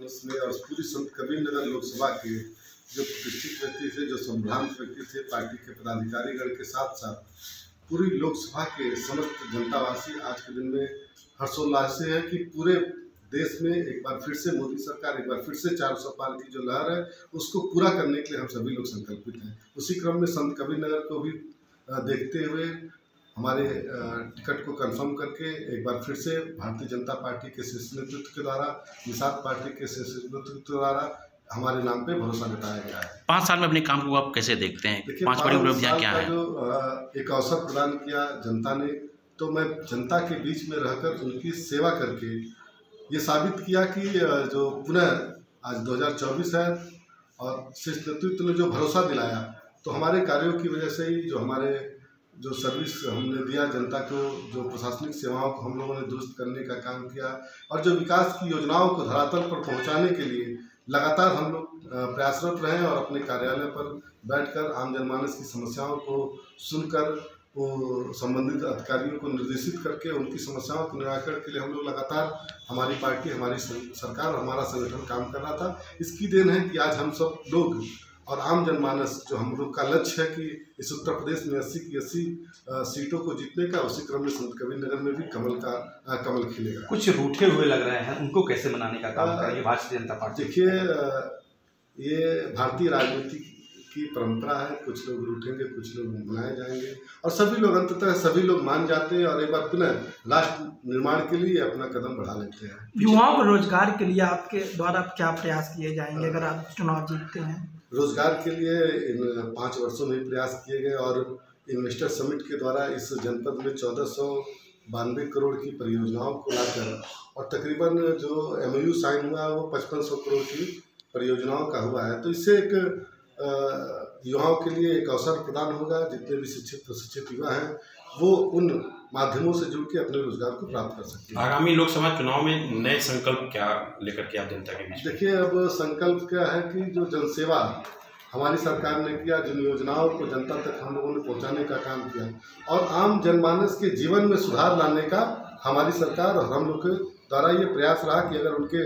वर्ष में और पूरी संत कबीरनगर लोकसभा के जो प्रतिष्ठित व्यक्ति थे, जो संभ्रांत व्यक्ति थे, पार्टी के पदाधिकारीगण के साथ साथ पूरी लोकसभा के समस्त जनतावासी आज के दिन में हर्षोल्लास से है कि पूरे देश में एक बार फिर से मोदी सरकार, एक बार फिर से 400 पार की जो लहर है उसको पूरा करने के लिए हम सभी लोग संकल्पित हैं। उसी क्रम में संत कबीरनगर को भी देखते हुए हमारे टिकट को कंफर्म करके एक बार फिर से भारतीय जनता पार्टी के शीर्ष नेतृत्व के द्वारा, निषाद पार्टी के शीर्ष नेतृत्व के द्वारा हमारे नाम पे भरोसा जताया गया है। 5 साल में अपने काम को आप कैसे देखते हैं? 5 बड़ी उपलब्धियां क्या है? जो एक अवसर प्रदान किया जनता ने, तो मैं जनता के बीच में रहकर उनकी सेवा करके ये साबित किया कि जो पुनः आज 2024 है और शीर्ष नेतृत्व ने जो भरोसा दिलाया, तो हमारे कार्यों की वजह से ही जो हमारे जो सर्विस हमने दिया जनता को, जो प्रशासनिक सेवाओं को हम लोगों ने दुरुस्त करने का काम किया और जो विकास की योजनाओं को धरातल पर पहुंचाने के लिए लगातार हम लोग प्रयासरत रहे और अपने कार्यालय पर बैठकर आम जनमानस की समस्याओं को सुनकर वो संबंधित अधिकारियों को निर्देशित करके उनकी समस्याओं के निराकरण के लिए हम लोग लगातार, हमारी पार्टी, हमारी सरकार और हमारा संगठन काम कर रहा था। इसकी देन है कि आज हम सब लोग और आम जनमानस, जो हम लोग का लक्ष्य है कि इस उत्तर प्रदेश में 80 की 80 सीटों को जीतने का, उसी क्रम में संत कबीरनगर में भी कमल खिलेगा। कुछ रूठे हुए लग रहे हैं, उनको कैसे मनाने का काम करेंगे भारतीय जनता पार्टी? देखिए, ये भारतीय राजनीति की परंपरा है, कुछ लोग रूठेंगे, कुछ लोग मनाए जाएंगे और सभी लोग अंततः सभी लोग मान जाते हैं और एक बार पुनः राष्ट्र निर्माण के लिए अपना कदम बढ़ा लेते हैं। युवाओं को रोजगार के लिए आपके द्वारा क्या प्रयास किए जाएंगे अगर आप चुनाव जीतते हैं? रोजगार के लिए इन 5 वर्षों में प्रयास किए गए और इन्वेस्टर समिट के द्वारा इस जनपद में 1492 करोड़ की परियोजनाओं को लाकर और तकरीबन जो MOU साइन हुआ वो 5500 करोड़ की परियोजनाओं का हुआ है। तो इससे एक युवाओं के लिए एक अवसर प्रदान होगा। जितने भी शिक्षित प्रशिक्षित युवा हैं वो उन माध्यमों से जुड़ के अपने रोजगार को प्राप्त कर सकते हैं। आगामी लोकसभा चुनाव में नए संकल्प क्या लेकर के आप जनता के बीच? देखिए, अब संकल्प क्या है कि जो जनसेवा हमारी सरकार ने किया, जिन योजनाओं को जनता तक हम लोगों ने पहुंचाने का काम किया और आम जनमानस के जीवन में सुधार लाने का हमारी सरकार और हम लोग के द्वारा ये प्रयास रहा कि अगर उनके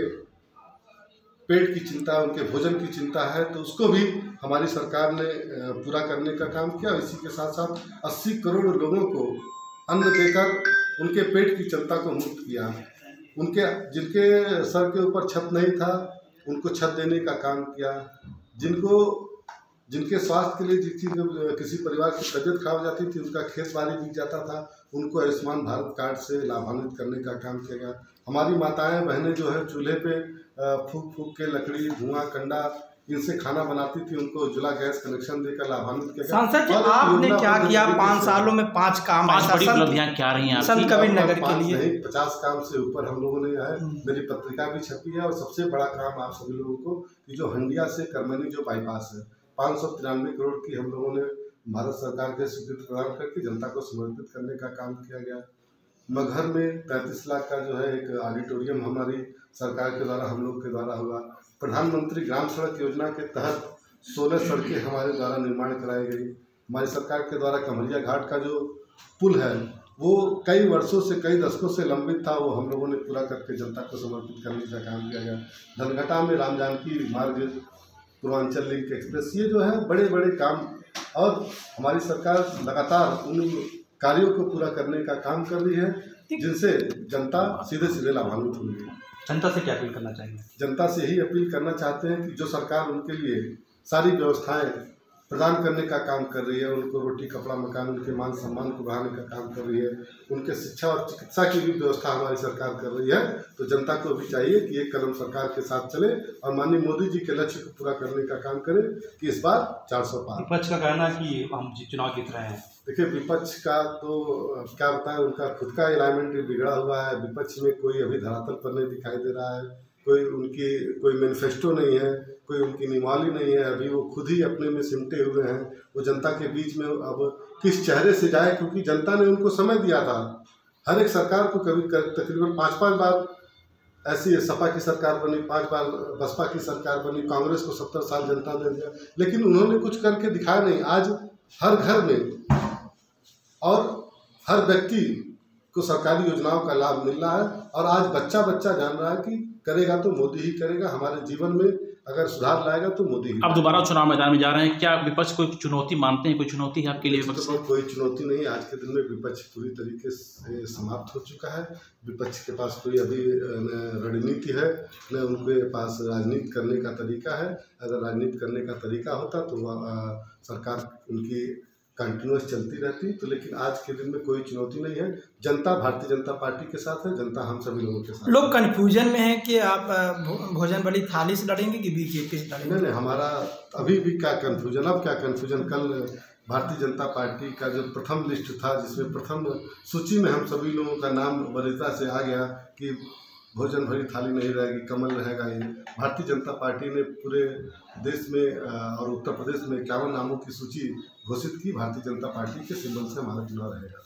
पेट की चिंता, उनके भोजन की चिंता है तो उसको भी हमारी सरकार ने पूरा करने का काम किया। इसी के साथ साथ 80 करोड़ लोगों को अन्न देकर उनके पेट की चिंता को मुक्त किया। उनके जिनके सर के ऊपर छत नहीं था उनको छत देने का काम किया। जिनके स्वास्थ्य के लिए किसी परिवार की तबीयत खराब हो जाती थी, उनका खेत बाड़ी बिक जाता था, उनको आयुष्मान भारत कार्ड से लाभान्वित करने का काम किया गया। हमारी माताएं बहनें जो है चूल्हे पे फूक के लकड़ी, धुआं, कंडा इनसे खाना बनाती थी, उनको उज्ज्वला गैस कनेक्शन देकर लाभान्वित किया गया। सांसद जी, आपने क्या किया 5 सालों में? 5 काम, 5 बड़ी उपलब्धियां क्या रही हैं संत कबीरनगर के लिए? 50 काम से ऊपर हम लोगों ने है। मेरी पत्रिका भी छपी है और सबसे बड़ा काम आप सभी लोगों को कि जो हंडिया से करमनी जो बाईपास है 593 करोड़ की हम लोगों ने भारत सरकार के स्वीकृति प्रदान करके जनता को समर्पित करने का काम किया गया। मगहर में 33 लाख का जो है एक ऑडिटोरियम हमारी सरकार के द्वारा, हम लोग के द्वारा हुआ। प्रधानमंत्री ग्राम सड़क योजना के तहत 16 सड़कें हमारे द्वारा निर्माण कराई गई। हमारी सरकार के द्वारा कमरिया घाट का जो पुल है वो कई वर्षों से, कई दशकों से लंबित था, वो हम लोगों ने पूरा करके जनता को समर्पित करने का काम किया गया। धनघटा में राम जानकी मार्ग, पूर्वांचल लिंक एक्सप्रेस, ये जो है बड़े बड़े काम और हमारी सरकार लगातार उन कार्यों को पूरा करने का काम कर रही है जिनसे जनता सीधे लाभान्वित हुई है। जनता से क्या अपील करना चाहिए? जनता से यही अपील करना चाहते हैं कि जो सरकार उनके लिए सारी व्यवस्थाएं प्रदान करने का काम कर रही है, उनको रोटी कपड़ा मकान, उनके मान सम्मान को बढ़ाने का काम कर रही है, उनके शिक्षा और चिकित्सा की भी व्यवस्था हमारी सरकार कर रही है, तो जनता को भी चाहिए कि एक कदम सरकार के साथ चले और माननीय मोदी जी के लक्ष्य को पूरा करने का काम करे कि इस बार 400 पार। विपक्ष का कहना है कि हम चुनाव जीत रहे हैं। देखिए, विपक्ष का तो क्या बताएं, उनका खुद का अलाइनमेंट बिगड़ा हुआ है। विपक्ष में कोई अभी धरातल पर नहीं दिखाई दे रहा है, कोई मैनिफेस्टो नहीं है, कोई उनकी निवाली नहीं है। अभी वो खुद ही अपने में सिमटे हुए हैं। वो जनता के बीच में अब किस चेहरे से जाए, क्योंकि जनता ने उनको समय दिया था। हर एक सरकार को कभी तकरीबन 5-5 बार ऐसी सपा की सरकार बनी, 5 बार बसपा की सरकार बनी, कांग्रेस को 70 साल जनता ने दिया, लेकिन उन्होंने कुछ करके दिखाया नहीं। आज हर घर में और हर व्यक्ति को सरकारी योजनाओं का लाभ मिल रहा है और आज बच्चा जान रहा है कि करेगा तो मोदी ही करेगा। हमारे जीवन में अगर सुधार लाएगा तो मोदी ही। आप दोबारा चुनाव मैदान में जा रहे हैं, क्या विपक्ष कोई चुनौती मानते हैं? कोई चुनौती है आपके लिए विपक्ष? तो कोई चुनौती नहीं। आज के दिन में विपक्ष पूरी तरीके से समाप्त हो चुका है। विपक्ष के पास कोई अभी न रणनीति है, न उनके पास राजनीति करने का तरीका है। अगर राजनीति करने का तरीका होता तो सरकार उनकी कंटिन्यूस चलती रहती। तो लेकिन आज के दिन में कोई चुनौती नहीं है। जनता भारतीय जनता पार्टी के साथ है, जनता हम सभी लोगों के साथ। लोग कन्फ्यूजन में है कि आप भोजन बड़ी थाली से लड़ेंगे कि बीजेपी से लड़ेंगे? नहीं, हमारा अभी भी क्या कन्फ्यूजन, अब क्या कन्फ्यूजन। कल भारतीय जनता पार्टी का जो प्रथम लिस्ट था, जिसमें प्रथम सूची में हम सभी लोगों का नाम वरीयता से आ गया कि भोजन भरी थाली नहीं रहेगी, कमल रहेगा। ये भारतीय जनता पार्टी ने पूरे देश में और उत्तर प्रदेश में 51 नामों की सूची घोषित की। भारतीय जनता पार्टी के सिंबल से हमारा चुनाव रहेगा।